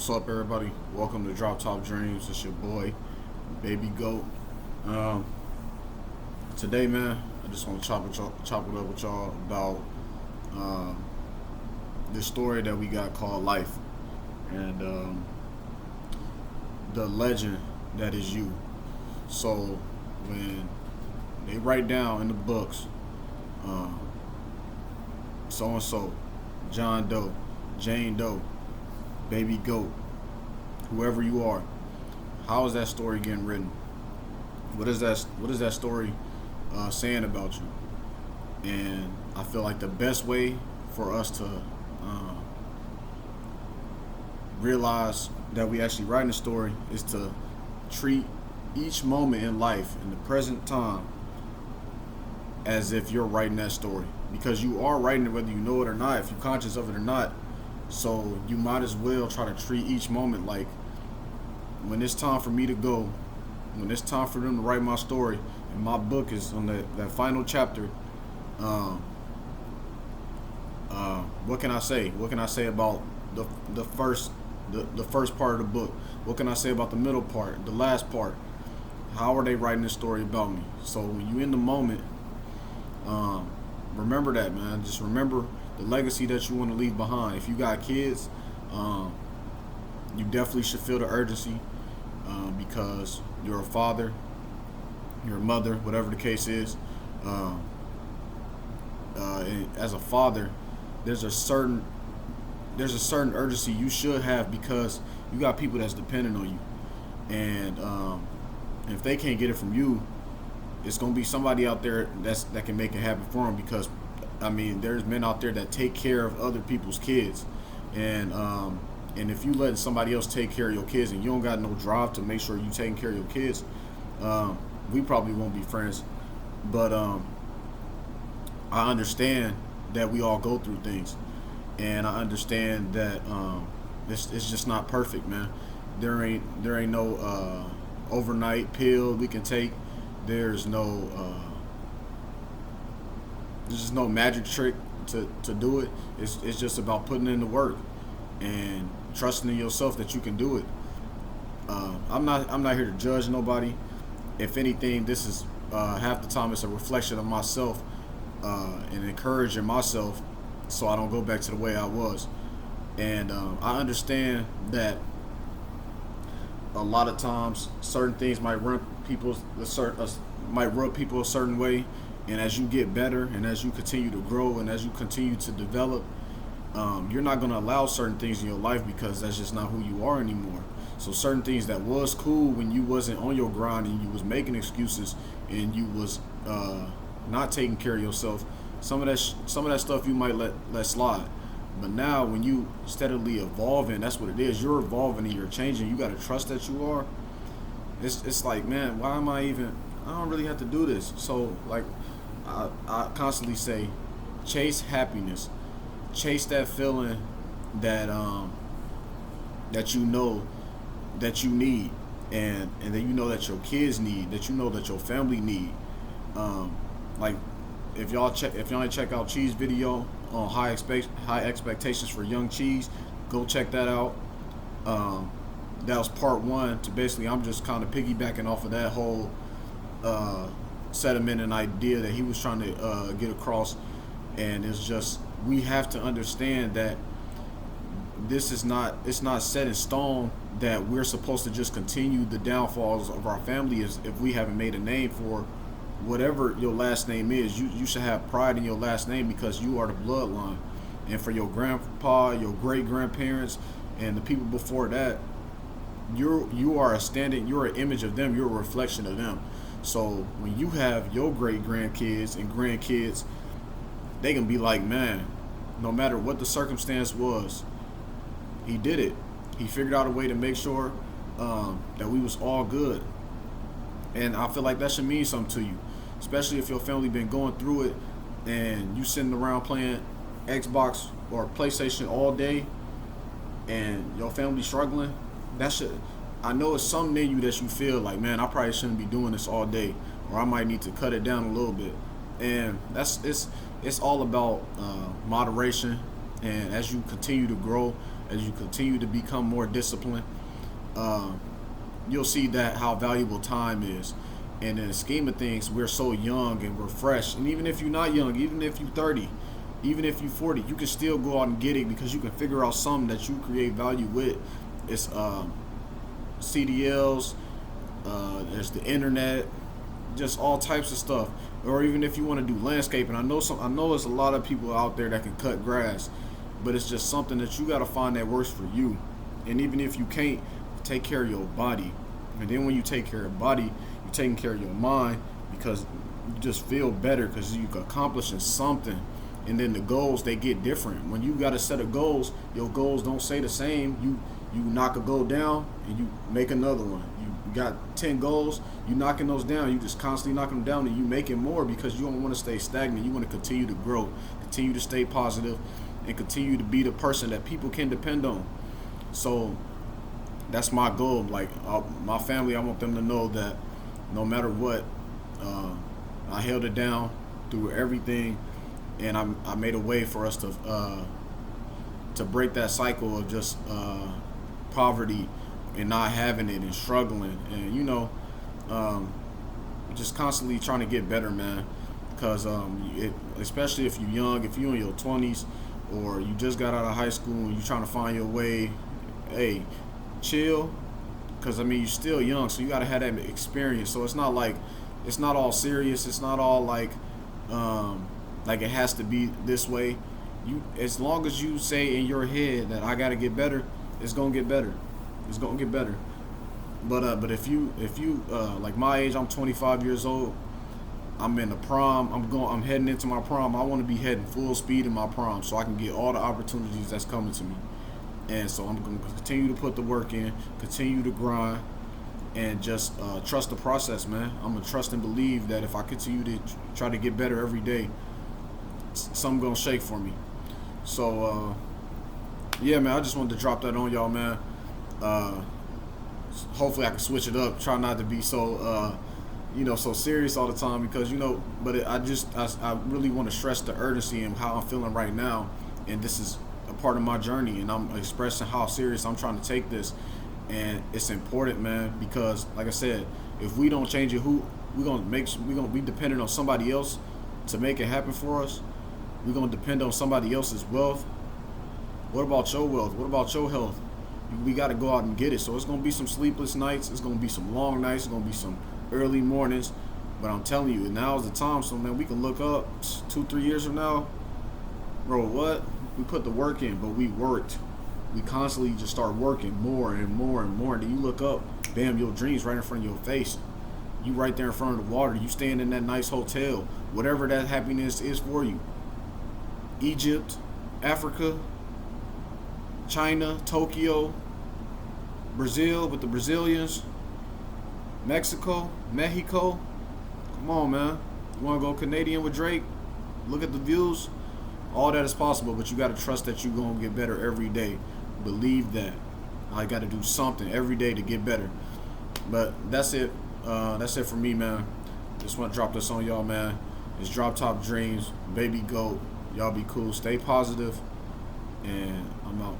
What's up, everybody? Welcome to Drop Top Dreams. It's your boy, Baby Goat. Um, Today, man, I just want to chop it up with y'all about um, this story that we got called Life and the legend that is you. So, when they write down in the books, so and so, John Doe, Jane Doe, Baby Goat, whoever you are, how is that story getting written? What is that story saying about you? And I feel like the best way for us to realize that we actually writing a story is to treat each moment in life in the present time as if you're writing that story, because you are writing it whether you know it or not, if you're conscious of it or not. So you might as well try to treat each moment like, when it's time for me to go, when it's time for them to write my story, and my book is on that final chapter. Um, what can I say? What can I say about the first part of the book? What can I say about the middle part, the last part? How are they writing this story about me? So when you in the moment, remember that, man. Just remember the legacy that you want to leave behind. If you got kids, you definitely should feel the urgency, because you're a father, you're a mother, whatever the case is. Um, and as a father, there's a certain urgency you should have, because you got people that's dependent on you, and if they can't get it from you, it's gonna be somebody out there that can make it happen for them. Because I mean, there's men out there that take care of other people's kids, and if you letting somebody else take care of your kids and you don't got no drive to make sure you taking care of your kids, we probably won't be friends. But I understand that we all go through things, and I understand that it's just not perfect, man. There ain't no overnight pill we can take. There's no there's just no magic trick to do it. It's just about putting in the work and trusting in yourself that you can do it. I'm not here to judge nobody. If anything, this is half the time it's a reflection of myself, and encouraging myself so I don't go back to the way I was. And I understand that a lot of times certain things might rub people a certain way, and as you get better and as you continue to grow and as you continue to develop, you're not going to allow certain things in your life, because that's just not who you are anymore. So certain things that was cool when you wasn't on your grind and you was making excuses and you was not taking care of yourself, some of that stuff you might let slide. But now, when you steadily evolving, that's what it is. You're evolving and you're changing. You got to trust that you are. It's like, man, why am I even? I don't really have to do this. So like, I constantly say, chase happiness, chase that feeling that that you know that you need, and that you know that your kids need, that you know that your family need. Like, if y'all ain't check out Cheese video on high expectations for young Cheese, go check that out. That was part one. To basically, I'm just kind of piggybacking off of that whole sentiment and idea that he was trying to get across. And it's just, we have to understand that it's not set in stone that we're supposed to just continue the downfalls of our family if we haven't made a name for whatever your last name is. You should have pride in your last name, because you are the bloodline. And for your grandpa, your great grandparents, and the people before that, you're an image of them, you're a reflection of them. So when you have your great grandkids and grandkids, they can be like, man, no matter what the circumstance was, he did it. He figured out a way to make sure that we was all good. And I feel like that should mean something to you, especially if your family been going through it and you sitting around playing Xbox or PlayStation all day, and your family struggling. That should, I know it's something in you that you feel like, man, I probably shouldn't be doing this all day, or I might need to cut it down a little bit. And it's all about moderation. And as you continue to grow, as you continue to become more disciplined, uh, you'll see that how valuable time is. And in the scheme of things, we're so young and we're fresh. And even if you're not young, even if you're 30, even if you're 40, you can still go out and get it because you can figure out something that you create value with. It's CDLs, there's the internet, just all types of stuff. Or even if you want to do landscaping, I know there's a lot of people out there that can cut grass, but it's just something that you got to find that works for you. And even if you can't, take care of your body. And then when you take care of your body, you're taking care of your mind because you just feel better because you're accomplishing something. And then the goals, they get different. When you got a set of goals, your goals don't stay the same. You knock a goal down and you make another one. You got 10 goals, you knocking those down. You just constantly knocking them down and you making more because you don't want to stay stagnant. You want to continue to grow, continue to stay positive, and continue to be the person that people can depend on. So that's my goal. Like my family, I want them to know that no matter what, I held it down through everything, and I made a way for us to break that cycle of just poverty and not having it and struggling, and just constantly trying to get better, man. Because especially if you're young, if you're in your 20s or you just got out of high school and you're trying to find your way, hey, chill. Because you're still young, so you got to have that experience. So it's not all serious. It's not all like it has to be this way. As long as you say in your head that I got to get better, it's gonna get better. It's gonna get better. But if you like my age, I'm 25 years old. I'm in the prom. I'm heading into my prom. I want to be heading full speed in my prom so I can get all the opportunities that's coming to me. And so I'm going to continue to put the work in, continue to grind, and just trust the process, man. I'm going to trust and believe that if I continue to try to get better every day, something going to shake for me. So, yeah, man, I just wanted to drop that on y'all, man. Hopefully I can switch it up. Try not to be so, so serious all the time because, but I really want to stress the urgency and how I'm feeling right now. And this is a part of my journey, and I'm expressing how serious I'm trying to take this. And it's important, man, because like I said, if we don't change it, we're gonna be dependent on somebody else to make it happen for us. We're gonna depend on somebody else's wealth. What about your wealth? What about your health? We got to go out and get it. So it's gonna be some sleepless nights. It's gonna be some long nights. It's gonna be some early mornings. But I'm telling you, now is the time. So man, we can look up 2-3 years from now, bro. What? We put the work in, but we worked. We constantly just start working more and more and more. Then you look up, bam, your dreams right in front of your face. You right there in front of the water. You staying in that nice hotel. Whatever that happiness is for you. Egypt, Africa, China, Tokyo, Brazil with the Brazilians, Mexico. Come on, man. You want to go Canadian with Drake? Look at the views. All that is possible, but you got to trust that you're going to get better every day. Believe that. I got to do something every day to get better. But that's it. That's it for me, man. Just want to drop this on y'all, man. It's Drop Top Dreams, Baby Goat. Y'all be cool. Stay positive, and I'm out.